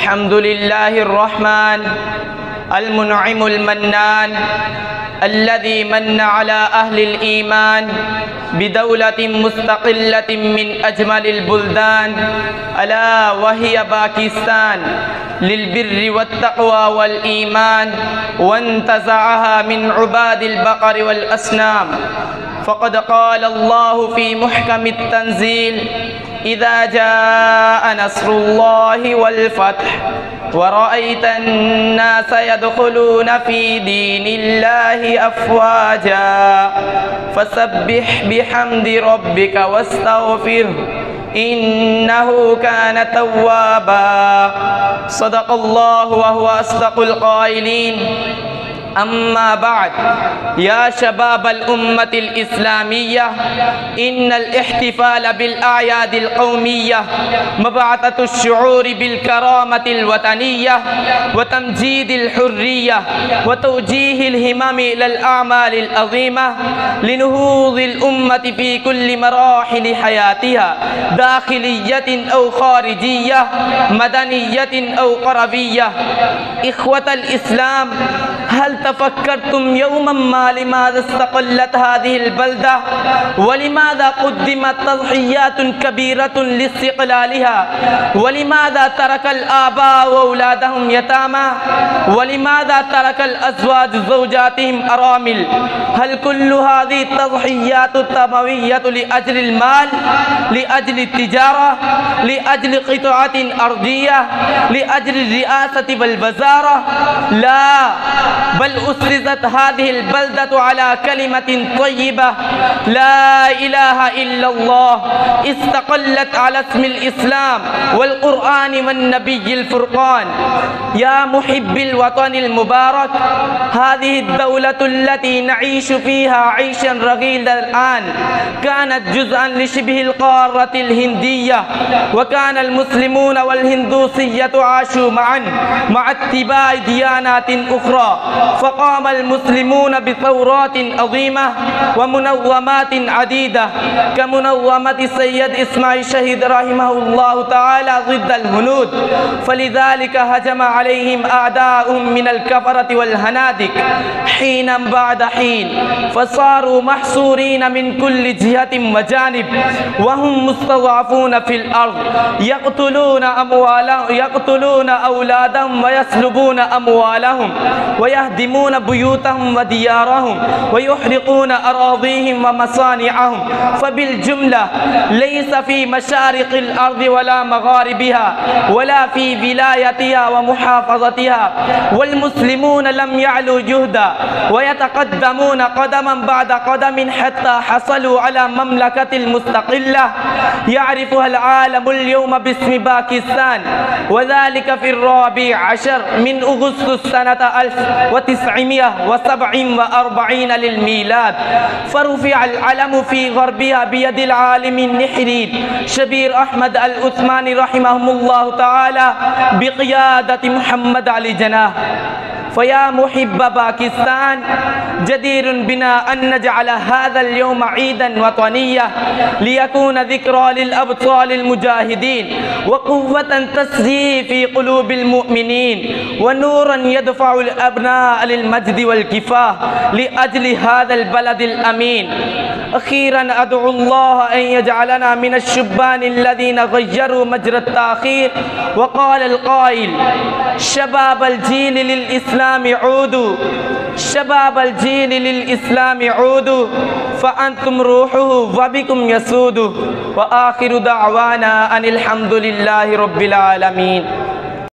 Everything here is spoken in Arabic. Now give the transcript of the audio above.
الحمد لله الرحمن المنعم المنان الذي من على أهل الإيمان بدولة مستقلة من أجمل البلدان ألا وهي باكستان للبر والتقوى والإيمان، وانتزعها من عباد البقر والأصنام. فقد قال الله في محكم التنزيل: إذا جاء نصر الله والفتح ورأيت الناس يدخلون في دين الله أفواجا فسبح بحمد ربك واستغفره إنه كان توابا. صدق الله وهو أصدق القائلين. أما بعد، يا شباب الأمة الإسلامية، إن الاحتفال بالأعياد القومية مبعثة الشعور بالكرامة الوطنية وتمجيد الحرية وتوجيه الهمم إلى الأعمال العظيمة لنهوض الأمة في كل مراحل حياتها، داخلية أو خارجية، مدنية أو قروية. إخوة الإسلام، هل تفكرتم يوما ما لماذا استقلت هذه البلدة؟ ولماذا قدمت تضحيات كبيرة لاستقلالها؟ ولماذا ترك الآباء وأولادهم يتامى؟ ولماذا ترك الأزواج زوجاتهم أرامل؟ هل كل هذه التضحيات التموية لأجل المال؟ لأجل التجارة؟ لأجل قطعة أرضية؟ لأجل الرئاسة والوزارة؟ لا، بل أسست هذه البلدة على كلمة طيبة: لا إله إلا الله. استقلت على اسم الإسلام والقرآن والنبي الفرقان. يا محب الوطن المبارك، هذه الدولة التي نعيش فيها عيشا رغيدا الآن كانت جزءا لشبه القارة الهندية، وكان المسلمون والهندوسية عاشوا معا مع اتباع ديانات أخرى. فقام المسلمون بثورات عظيمة ومنظمات عديدة كمنظمة سيد إسماعيل شهيد رحمه الله تعالى ضد الهنود، فلذلك هجم عليهم أعداؤهم من الكفرة والهنادك حينا بعد حين، فصاروا محصورين من كل جهة وجانب وهم مستضعفون في الأرض، يقتلون أولادهم ويسلبون أموالهم ويهدمون بيوتهم وديارهم ويحرقون أراضيهم ومصانعهم. فبالجملة ليس في مشارق الأرض ولا مغاربها ولا في ولايتها ومحافظتها والمسلمون لم يعلوا جهدا ويتقدمون قدما بعد قدم حتى حصلوا على مملكة المستقلة يعرفها العالم اليوم باسم باكستان، وذلك في 14 من أغسطس سنة 1947 للميلاد. فرفع العلم في غربها بيد العالم النحريد شبير أحمد العثماني رحمه الله تعالى بقيادة محمد علي جناح. فيا محب باكستان، جدير بنا أن نجعل هذا اليوم عيدا وطنيا ليكون ذكرى للأبطال المجاهدين وقوة تسري في قلوب المؤمنين ونورا يدفع الأبناء للمجد والكفاح لأجل هذا البلد الأمين. أخيرا أدعو الله أن يجعلنا من الشبان الذين غيروا مجرى التأخير. وقال القائل: شباب الجيل للإسلام عودوا، شباب الجيل للإسلام عودوا، فأنتم روحه وبكم يسود. وآخر دعوانا أن الحمد لله رب العالمين.